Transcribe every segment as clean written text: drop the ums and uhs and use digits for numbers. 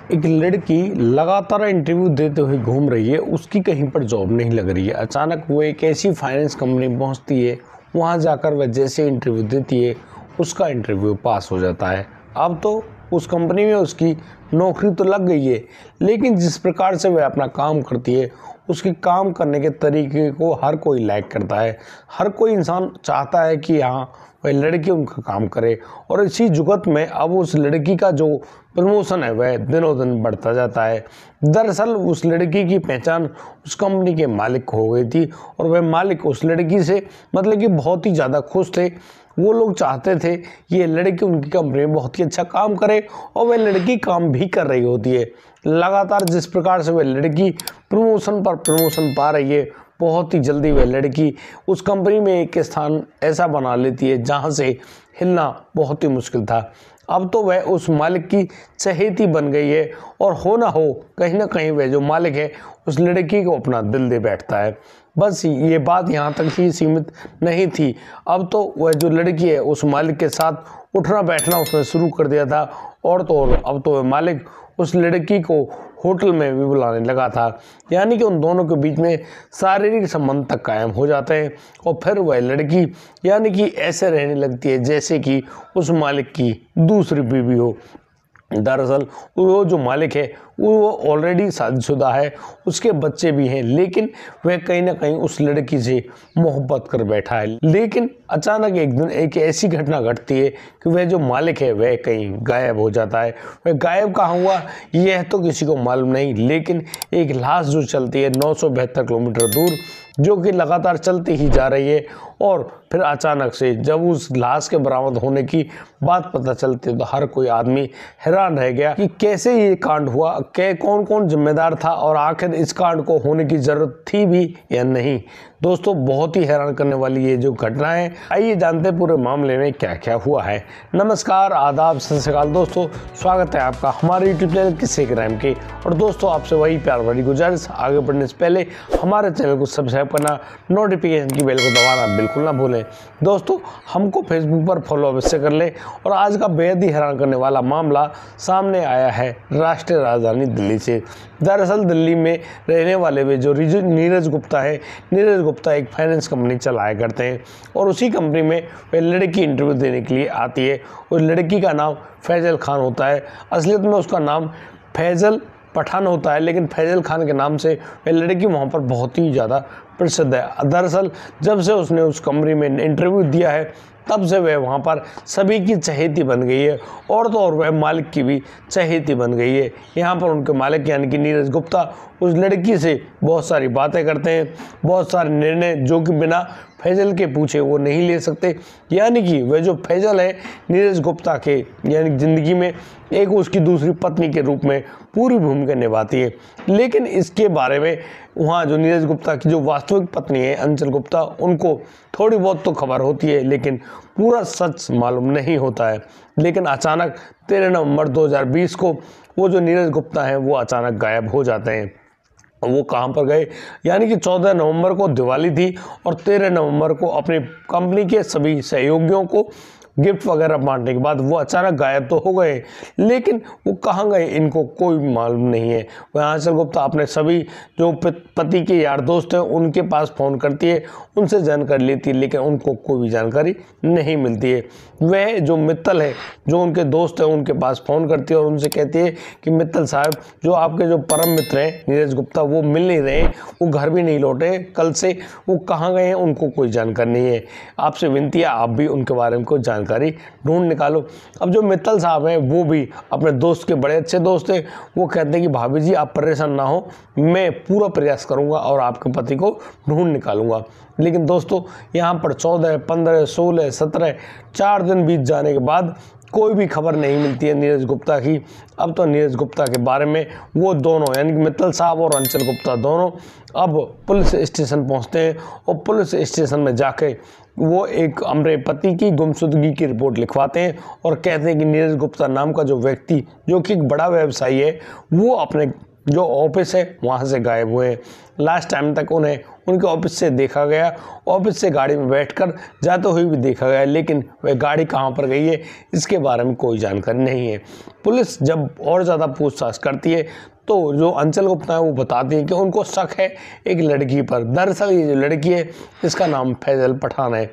एक लड़की लगातार इंटरव्यू देते हुए घूम रही है, उसकी कहीं पर जॉब नहीं लग रही है। अचानक वो एक ऐसी फाइनेंस कंपनी पहुंचती है, वहां जाकर वह जैसे इंटरव्यू देती है, उसका इंटरव्यू पास हो जाता है। अब तो उस कंपनी में उसकी नौकरी तो लग गई है, लेकिन जिस प्रकार से वह अपना काम करती है, उसके काम करने के तरीके को हर कोई लाइक करता है। हर कोई इंसान चाहता है कि हाँ, वह लड़की उनका काम करे, और इसी जुगत में अब उस लड़की का जो प्रमोशन है वह दिनों दिन बढ़ता जाता है। दरअसल उस लड़की की पहचान उस कंपनी के मालिक को हो गई थी, और वह मालिक उस लड़की से मतलब कि बहुत ही ज़्यादा खुश थे। वो लोग चाहते थे कि ये लड़की उनकी कंपनी में बहुत ही अच्छा काम करे, और वह लड़की काम भी कर रही होती है। लगातार जिस प्रकार से वह लड़की प्रमोशन पर प्रमोशन पा रही है, बहुत ही जल्दी वह लड़की उस कंपनी में एक स्थान ऐसा बना लेती है जहां से हिलना बहुत ही मुश्किल था। अब तो वह उस मालिक की चहेती बन गई है, और हो ना हो कहीं ना कहीं वह जो मालिक है उस लड़की को अपना दिल दे बैठता है। बस ये बात यहाँ तक ही सीमित नहीं थी, अब तो वह जो लड़की है उस मालिक के साथ उठना बैठना उसने शुरू कर दिया था, और तो और अब तो वह मालिक उस लड़की को होटल में भी बुलाने लगा था। यानी कि उन दोनों के बीच में शारीरिक संबंध तक कायम हो जाते हैं, और फिर वह लड़की यानी कि ऐसे रहने लगती है जैसे कि उस मालिक की दूसरी बीवी हो। दरअसल वो जो मालिक है वो ऑलरेडी शादीशुदा है, उसके बच्चे भी हैं, लेकिन वह कहीं ना कहीं उस लड़की से मोहब्बत कर बैठा है। लेकिन अचानक एक दिन एक ऐसी घटना घटती है कि वह जो मालिक है वह कहीं गायब हो जाता है। वह गायब कहाँ हुआ यह तो किसी को मालूम नहीं, लेकिन एक लाश जो चलती है 972 किलोमीटर दूर, जो कि लगातार चलती ही जा रही है, और फिर अचानक से जब उस लाश के बरामद होने की बात पता चलती है तो हर कोई आदमी हैरान रह गया कि कैसे ये कांड हुआ, कौन कौन जिम्मेदार था, और आखिर इस कांड को होने की जरूरत थी भी या नहीं। दोस्तों, बहुत ही हैरान करने वाली ये जो घटना है, आइए जानते पूरे मामले में क्या क्या हुआ है। नमस्कार, आदाब, सत श्री अकाल दोस्तों, स्वागत है आपका हमारे यूट्यूब चैनल किस्से क्राइम के। और दोस्तों, आपसे वही प्यार भरी गुजारिश, आगे बढ़ने से पहले हमारे चैनल को सब्सक्राइब करना, नोटिफिकेशन की बेल को दबाना बिल्कुल ना भूलें। दोस्तों, हमको फेसबुक पर फॉलो अवश्य कर लें। और आज का बेहद ही हैरान करने वाला मामला सामने आया है राष्ट्रीय राजधानी दिल्ली से। दरअसल दिल्ली में रहने वाले वे जो नीरज गुप्ता है, नीरज गुप्ता एक फाइनेंस कंपनी चलाया करते हैं, और उसी कंपनी में वे लड़की इंटरव्यू देने के लिए आती है। उस लड़की का नाम फैजल खान होता है। असलियत में उसका नाम फैजल पठान होता है, लेकिन फैजल खान के नाम से वह लड़की वहाँ पर बहुत ही ज़्यादा प्रसिद्ध है। दरअसल जब से उसने उस कंपनी में इंटरव्यू दिया है, तब से वह वहाँ पर सभी की चहेती बन गई है, और तो और वह मालिक की भी चहेती बन गई है। यहाँ पर उनके मालिक यानी कि नीरज गुप्ता उस लड़की से बहुत सारी बातें करते हैं, बहुत सारे निर्णय जो कि बिना फैजल के पूछे वो नहीं ले सकते। यानी कि वह जो फैजल है नीरज गुप्ता के यानी ज़िंदगी में एक उसकी दूसरी पत्नी के रूप में पूरी भूमिका निभाती है। लेकिन इसके बारे में वहाँ जो नीरज गुप्ता की जो वास्तविक पत्नी है अंचल गुप्ता, उनको थोड़ी बहुत तो खबर होती है, लेकिन पूरा सच मालूम नहीं होता है। लेकिन अचानक 13 नवंबर 2020 को वो जो नीरज गुप्ता हैं वो अचानक गायब हो जाते हैं। वो कहाँ पर गए, यानी कि 14 नवंबर को दिवाली थी, और 13 नवंबर को अपनी कंपनी के सभी सहयोगियों को गिफ्ट वगैरह बांटने के बाद वो अचानक गायब तो हो गए, लेकिन वो कहाँ गए इनको कोई मालूम नहीं है। वह अंचल गुप्ता अपने सभी जो पति के यार दोस्त हैं उनके पास फ़ोन करती है, उनसे जानकारी लेती है, लेकिन उनको कोई भी जानकारी नहीं मिलती है। वह जो मित्तल है, जो उनके दोस्त हैं, उनके पास फ़ोन करती है और उनसे कहती है कि मित्तल साहब, जो आपके जो परम मित्र हैं नीरज गुप्ता, वो मिल नहीं रहे, वो घर भी नहीं लौटे कल से, वो कहाँ गए हैं उनको कोई जानकारी नहीं है। आपसे विनती है आप भी उनके बारे में कोई जानकारी ढूंढ निकालो। अब जो मित्तल साहब हैं वो भी अपने दोस्त के बड़े अच्छे दोस्त हैं, वो कहते हैं कि भाभी जी आप परेशान ना हो, मैं पूरा प्रयास करूंगा और आपके पति को ढूंढ निकालूंगा। लेकिन दोस्तों, यहाँ पर 14, 15, 16, 17 4 दिन बीत जाने के बाद कोई भी खबर नहीं मिलती है नीरज गुप्ता की। अब तो नीरज गुप्ता के बारे में वो दोनों यानी कि मित्तल साहब और अंचल गुप्ता दोनों अब पुलिस स्टेशन पहुंचते हैं, और पुलिस स्टेशन में जाके वो एक अपने पति की गुमशुदगी की रिपोर्ट लिखवाते हैं, और कहते हैं कि नीरज गुप्ता नाम का जो व्यक्ति, जो कि एक बड़ा व्यवसायी है, वो अपने जो ऑफिस है वहाँ से गायब हुए। लास्ट टाइम तक उन्हें उनके ऑफिस से देखा गया, ऑफिस से गाड़ी में बैठकर जाते हुए भी देखा गया, लेकिन वह गाड़ी कहाँ पर गई है इसके बारे में कोई जानकारी नहीं है। पुलिस जब और ज़्यादा पूछताछ करती है तो जो अंचल गुप्ता है वो बताती हैं कि उनको शक है एक लड़की पर। दरअसल ये जो लड़की है इसका नाम फैजल पठान है,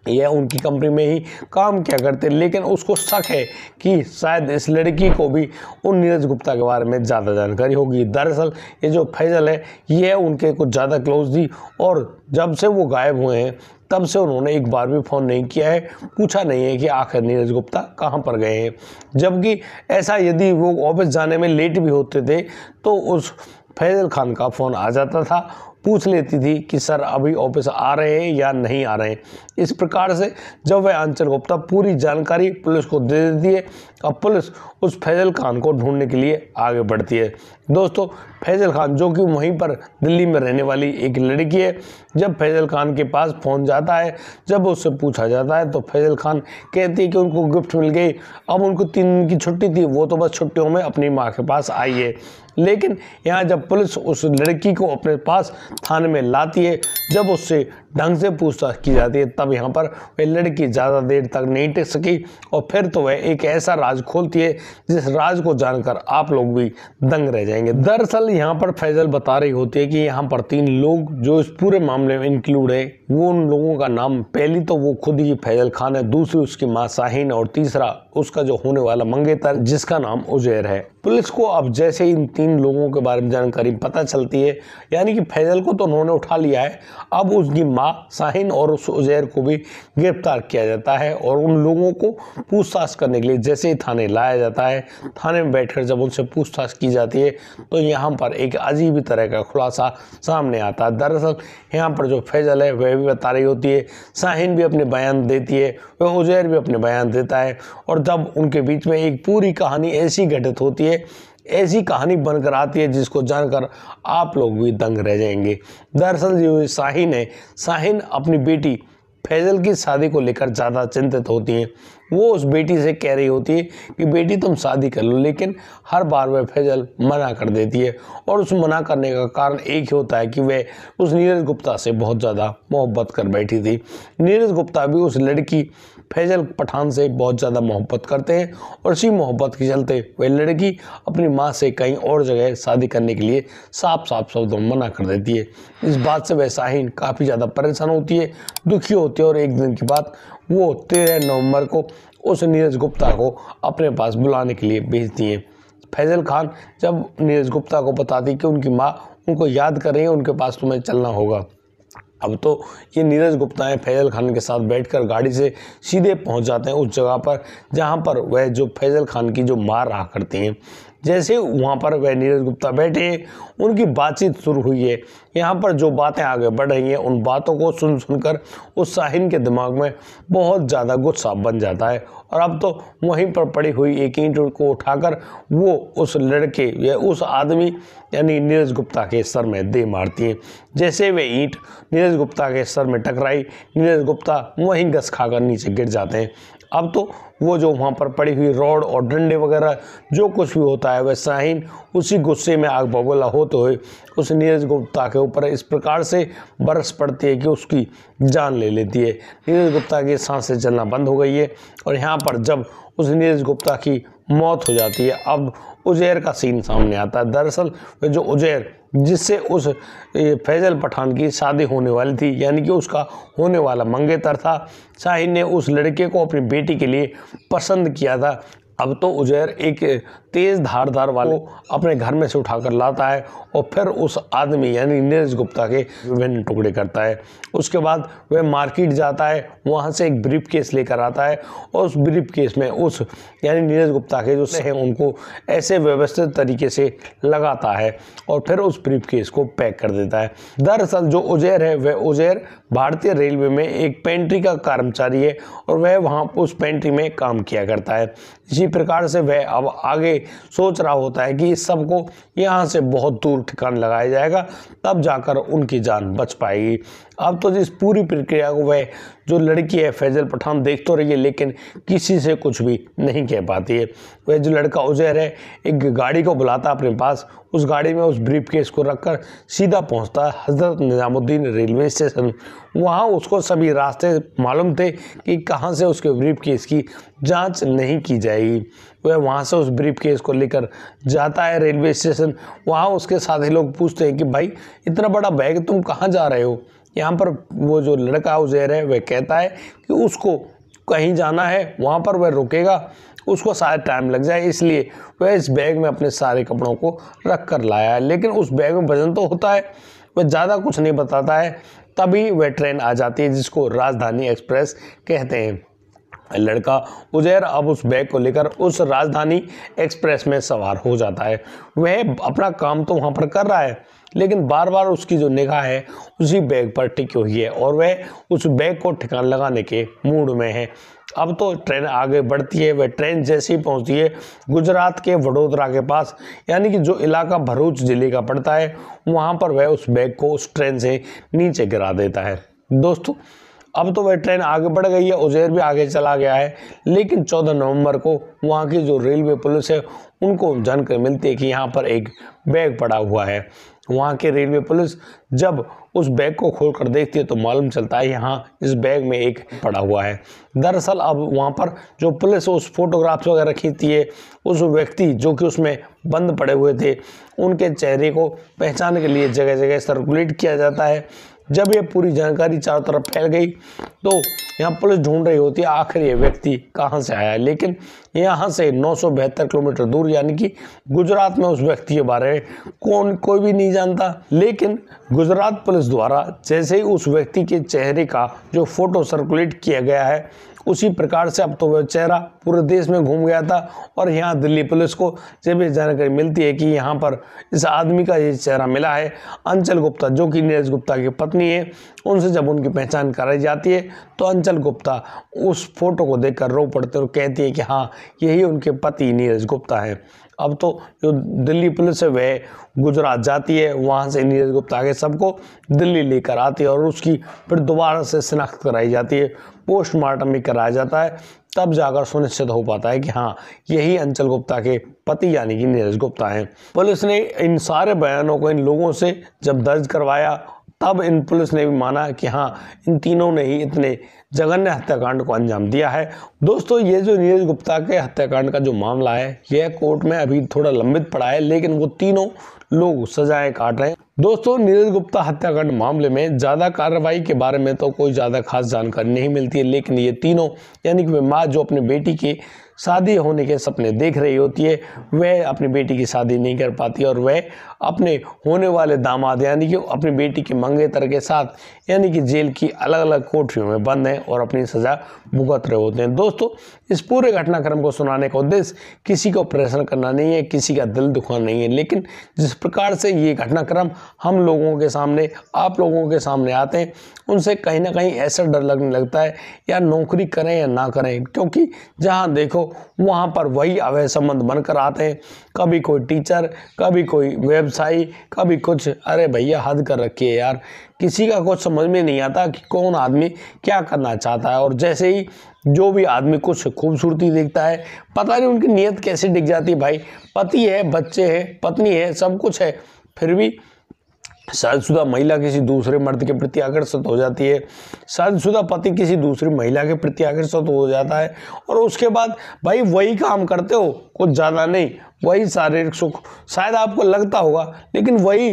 यह उनकी कंपनी में ही काम किया करते, लेकिन उसको शक है कि शायद इस लड़की को भी उन नीरज गुप्ता के बारे में ज़्यादा जानकारी होगी। दरअसल ये जो फैजल है ये उनके कुछ ज़्यादा क्लोज थी और जब से वो गायब हुए हैं तब से उन्होंने एक बार भी फ़ोन नहीं किया है, पूछा नहीं है कि आखिर नीरज गुप्ता कहाँ पर गए हैं। जबकि ऐसा यदि वो ऑफिस जाने में लेट भी होते थे तो उस फैजल खान का फ़ोन आ जाता था, पूछ लेती थी कि सर अभी ऑफिस आ रहे हैं या नहीं आ रहे हैं। इस प्रकार से जब वह अंचल गुप्ता पूरी जानकारी पुलिस को दे देती है, अब पुलिस उस फैजल खान को ढूंढने के लिए आगे बढ़ती है। दोस्तों, फैजल खान जो कि वहीं पर दिल्ली में रहने वाली एक लड़की है, जब फैजल खान के पास फ़ोन जाता है, जब उससे पूछा जाता है तो फैजल खान कहती है कि उनको गिफ्ट मिल गई, अब उनको 3 दिन की छुट्टी थी, वो तो बस छुट्टियों में अपनी माँ के पास आई है। लेकिन यहाँ जब पुलिस उस लड़की को अपने पास थाने में लाती है, जब उससे ढंग से पूछताछ की जाती है, तब यहाँ पर वह लड़की ज़्यादा देर तक नहीं टिक सकी और फिर तो वह एक ऐसा राज खोलती है जिस राज को जानकर आप लोग भी दंग रह जाएंगे। दरअसल यहाँ पर फैजल बता रही होती है कि यहाँ पर 3 लोग जो इस पूरे मामले में इंक्लूड है, वो उन लोगों का नाम, पहली तो वो खुद ही फैजल खान है, दूसरी उसकी माँ शाहीन और तीसरा उसका जो होने वाला मंगेतर जिसका नाम उजैर है। पुलिस को अब जैसे इन 3 लोगों के बारे में जानकारी पता चलती है, यानी कि फैजल को तो उन्होंने उठा लिया है, अब उसकी माँ शाहीन और उस उजैर को भी गिरफ्तार किया जाता है और उन लोगों को पूछताछ करने के लिए जैसे ही थाने लाया जाता है, थाने में बैठकर जब उनसे पूछताछ की जाती है तो यहाँ पर एक अजीब ही तरह का खुलासा सामने आता है। दरअसल यहाँ पर जो फैजल है वह भी बता रही होती है, शाहीन भी अपने बयान देती है, वह उजैर भी अपने बयान देता है और जब उनके बीच में एक पूरी कहानी ऐसी घटित होती है, ऐसी कहानी बनकर आती है जिसको जानकर आप लोग भी दंग रह जाएंगे। दरअसल जो शाहीन है, शाहीन अपनी बेटी फैजल की शादी को लेकर ज़्यादा चिंतित होती हैं। वो उस बेटी से कह रही होती है कि बेटी तुम शादी कर लो, लेकिन हर बार वह फैजल मना कर देती है और उस मना करने का कारण एक ही होता है कि वह उस नीरज गुप्ता से बहुत ज़्यादा मोहब्बत कर बैठी थी। नीरज गुप्ता भी उस लड़की फैजल पठान से बहुत ज़्यादा मोहब्बत करते हैं और इसी मोहब्बत के चलते वह लड़की अपनी माँ से कहीं और जगह शादी करने के लिए साफ साफ शब्दों में मना कर देती है। इस बात से वह शाहीन काफ़ी ज़्यादा परेशान होती है, दुखी होती है और एक दिन के बाद वो 13 नवंबर को उस नीरज गुप्ता को अपने पास बुलाने के लिए भेजती हैं। फैजल खान जब नीरज गुप्ता को बताती कि उनकी माँ उनको याद कर रही है, उनके पास तुम्हें चलना होगा। अब तो ये नीरज गुप्ता है फैजल खान के साथ बैठकर गाड़ी से सीधे पहुंच जाते हैं उस जगह पर जहां पर वह जो फैजल खान की जो मार रहा करती हैं। जैसे वहाँ पर वह नीरज गुप्ता बैठे हैं, उनकी बातचीत शुरू हुई है। यहाँ पर जो बातें आगे बढ़ रही हैं उन बातों को सुनकर उस शाहीन के दिमाग में बहुत ज़्यादा गुस्सा बन जाता है और अब तो वहीं पर पड़ी हुई एक ईंट को उठाकर वो उस लड़के या उस आदमी यानी नीरज गुप्ता के सर में दे मारती हैं। जैसे वे ईंट नीरज गुप्ता के सर में टकराई, नीरज गुप्ता वहीं घस खाकर नीचे गिर जाते हैं। अब तो वो जो वहाँ पर पड़ी हुई रॉड और डंडे वगैरह जो कुछ भी होता है वह शाहीन उसी गुस्से में आग बबूला होते हुए उस नीरज गुप्ता के ऊपर इस प्रकार से बरस पड़ती है कि उसकी जान ले लेती है। नीरज गुप्ता की सांसें चलना बंद हो गई है और यहाँ पर जब उस नीरज गुप्ता की मौत हो जाती है, अब उजैर का सीन सामने आता है। दरअसल वह जो उजैर जिससे उस फैजल पठान की शादी होने वाली थी, यानी कि उसका होने वाला मंगेतर था, शाहीन ने उस लड़के को अपनी बेटी के लिए पसंद किया था। अब तो उजैर एक तेज धारदार वाले अपने घर में से उठाकर लाता है और फिर उस आदमी यानी नीरज गुप्ता के विभिन्न टुकड़े करता है। उसके बाद वह मार्केट जाता है, वहाँ से एक ब्रीफ केस लेकर आता है और उस ब्रीफ केस में उस यानी नीरज गुप्ता के जो हैं उनको ऐसे व्यवस्थित तरीके से लगाता है और फिर उस ब्रीफ केस को पैक कर देता है। दरअसल जो उजैर है वह उजैर भारतीय रेलवे में एक पेंट्री का कर्मचारी है और वह वहाँ उस पेंट्री में काम किया करता है। इसी प्रकार से वह अब आगे सोच रहा होता है कि इस सबको यहाँ से बहुत दूर ठिकाना लगाया जाएगा, तब जाकर उनकी जान बच पाएगी। अब तो इस पूरी प्रक्रिया को वह जो लड़की है फैजल पठान देख तो रही है, लेकिन किसी से कुछ भी नहीं कह पाती है। वह जो लड़का उजैर है एक गाड़ी को बुलाता अपने पास, उस गाड़ी में उस ब्रीफकेस को रखकर सीधा पहुंचता है हज़रत निज़ामुद्दीन रेलवे स्टेशन। वहां उसको सभी रास्ते मालूम थे कि कहां से उसके ब्रीफकेस की जांच नहीं की जाएगी। वह वहां से उस ब्रीफकेस को लेकर जाता है रेलवे स्टेशन। वहां उसके साथी लोग पूछते हैं कि भाई इतना बड़ा बैग तुम कहाँ जा रहे हो। यहाँ पर वो जो लड़का उजैर है वह कहता है कि उसको कहीं जाना है, वहाँ पर वह रुकेगा, उसको शायद टाइम लग जाए, इसलिए वह इस बैग में अपने सारे कपड़ों को रख कर लाया है। लेकिन उस बैग में वजन तो होता है, वह ज़्यादा कुछ नहीं बताता है। तभी वह ट्रेन आ जाती है जिसको राजधानी एक्सप्रेस कहते हैं। लड़का उजैर अब उस बैग को लेकर उस राजधानी एक्सप्रेस में सवार हो जाता है। वह अपना काम तो वहाँ पर कर रहा है, लेकिन बार बार उसकी जो निगाह है उसी बैग पर टिकी हुई है और वह उस बैग को ठिकाना लगाने के मूड में है। अब तो ट्रेन आगे बढ़ती है। वह ट्रेन जैसे ही पहुंचती है गुजरात के वडोदरा के पास, यानी कि जो इलाका भरूच जिले का पड़ता है, वहां पर वह उस बैग को उस ट्रेन से नीचे गिरा देता है। दोस्तों अब तो वह ट्रेन आगे बढ़ गई है, उजैर भी आगे चला गया है, लेकिन 14 नवंबर को वहाँ की जो रेलवे पुलिस है उनको जानकारी मिलती है कि यहाँ पर एक बैग पड़ा हुआ है। वहाँ के रेलवे पुलिस जब उस बैग को खोलकर देखती है तो मालूम चलता है यहाँ इस बैग में एक पड़ा हुआ है। दरअसल अब वहाँ पर जो पुलिस उस फोटोग्राफ्स वगैरह खींचती है, उस व्यक्ति जो कि उसमें बंद पड़े हुए थे उनके चेहरे को पहचानने के लिए जगह जगह सर्कुलेट किया जाता है। जब ये पूरी जानकारी चारों तरफ फैल गई तो यहाँ पुलिस ढूंढ रही होती है आखिर ये व्यक्ति कहाँ से आया है। लेकिन यहाँ से 972 किलोमीटर दूर यानी कि गुजरात में उस व्यक्ति के बारे में कोई भी नहीं जानता। लेकिन गुजरात पुलिस द्वारा जैसे ही उस व्यक्ति के चेहरे का जो फोटो सर्कुलेट किया गया है, उसी प्रकार से अब तो वह चेहरा पूरे देश में घूम गया था। और यहाँ दिल्ली पुलिस को जब ये जानकारी मिलती है कि यहाँ पर इस आदमी का ये चेहरा मिला है, अंचल गुप्ता जो कि नीरज गुप्ता की पत्नी है, उनसे जब उनकी पहचान कराई जाती है तो अंचल गुप्ता उस फोटो को देखकर रो पड़ते और कहती है कि हाँ यही उनके पति नीरज गुप्ता है। अब तो जो दिल्ली पुलिस है वह गुजरात जाती है, वहाँ से नीरज गुप्ता के सबको दिल्ली लेकर आती है और उसकी फिर दोबारा से शिनाख्त कराई जाती है, पोस्टमार्टम भी कराया जाता है। तब जाकर सुनिश्चित हो पाता है कि हाँ यही अंचल गुप्ता के पति यानी कि नीरज गुप्ता हैं। पुलिस ने इन सारे बयानों को इन लोगों से जब दर्ज करवाया तब इन पुलिस ने भी माना कि हाँ इन तीनों ने ही इतने जघन्य हत्याकांड को अंजाम दिया है। दोस्तों ये जो नीरज गुप्ता के हत्याकांड का जो मामला है यह कोर्ट में अभी थोड़ा लंबित पड़ा है, लेकिन वो तीनों लोग सजाएं काट रहे हैं। दोस्तों नीरज गुप्ता हत्याकांड मामले में ज़्यादा कार्रवाई के बारे में तो कोई ज़्यादा खास जानकारी नहीं मिलती है, लेकिन ये तीनों यानी कि माँ जो अपनी बेटी की शादी होने के सपने देख रही होती है वह अपनी बेटी की शादी नहीं कर पाती और वह अपने होने वाले दामाद यानी कि अपनी बेटी के मंगेतर के साथ यानी कि जेल की अलग अलग कोठरियों में बंद हैं और अपनी सज़ा भुगत रहे होते हैं। दोस्तों इस पूरे घटनाक्रम को सुनाने का उद्देश्य किसी को परेशान करना नहीं है, किसी का दिल दुखाना नहीं है, लेकिन जिस प्रकार से ये घटनाक्रम हम लोगों के सामने आप लोगों के सामने आते हैं उनसे कहीं ना कहीं ऐसा डर लगने लगता है या नौकरी करें या ना करें, क्योंकि जहाँ देखो वहाँ पर वही अवैध संबंध बनकर आते हैं। कभी कोई टीचर, कभी कोई व्यवसायी, कभी कुछ। अरे भैया हद कर रखी है यार, किसी का कुछ समझ में नहीं आता कि कौन आदमी क्या करना चाहता है। और जैसे ही जो भी आदमी कुछ खूबसूरती देखता है पता नहीं उनकी नीयत कैसे दिख जाती है। भाई पति है, बच्चे हैं, पत्नी है, सब कुछ है, फिर भी शादीशुदा महिला किसी दूसरे मर्द के प्रति आकर्षित हो जाती है, शादीशुदा पति किसी दूसरी महिला के प्रति आकर्षित हो जाता है और उसके बाद भाई वही काम करते हो, कुछ ज़्यादा नहीं, वही शारीरिक सुख शायद आपको लगता होगा, लेकिन वही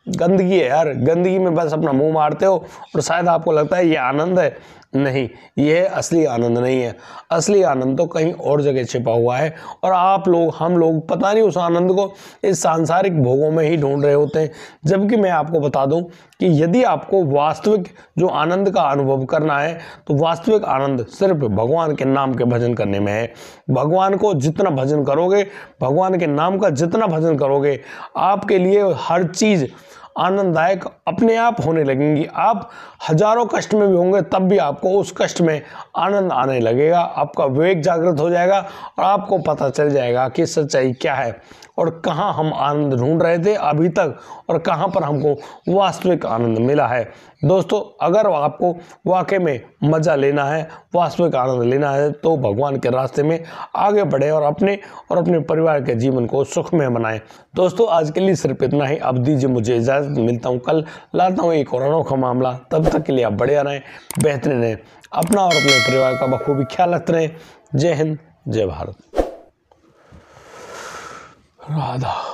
गंदगी है यार। गंदगी में बस अपना मुंह मारते हो और शायद आपको लगता है ये आनंद है। नहीं, यह असली आनंद नहीं है। असली आनंद तो कहीं और जगह छिपा हुआ है और आप लोग, हम लोग पता नहीं उस आनंद को इस सांसारिक भोगों में ही ढूंढ रहे होते हैं। जबकि मैं आपको बता दूं कि यदि आपको वास्तविक जो आनंद का अनुभव करना है तो वास्तविक आनंद सिर्फ भगवान के नाम के भजन करने में है। भगवान को जितना भजन करोगे, भगवान के नाम का जितना भजन करोगे, आपके लिए हर चीज़ आनंददायक अपने आप होने लगेंगी। आप हजारों कष्ट में भी होंगे तब भी आपको उस कष्ट में आनंद आने लगेगा, आपका विवेक जागृत हो जाएगा और आपको पता चल जाएगा कि सच्चाई क्या है और कहाँ हम आनंद ढूंढ रहे थे अभी तक और कहाँ पर हमको वास्तविक आनंद मिला है। दोस्तों, अगर आपको वाकई में मज़ा लेना है, वास्तविक आनंद लेना है, तो भगवान के रास्ते में आगे बढ़े और अपने परिवार के जीवन को सुखमय बनाएं। दोस्तों, आज के लिए सिर्फ इतना ही। अब दीजिए मुझे इजाज़त, मिलता हूँ कल, लाता हूँ एक और अनोखा मामला। तब तक के लिए आप बढ़िया रहें, बेहतरीन रहें, अपना और अपने परिवार का बखूबी ख्याल रखते रहें। जय हिंद, जय भारत। राधा।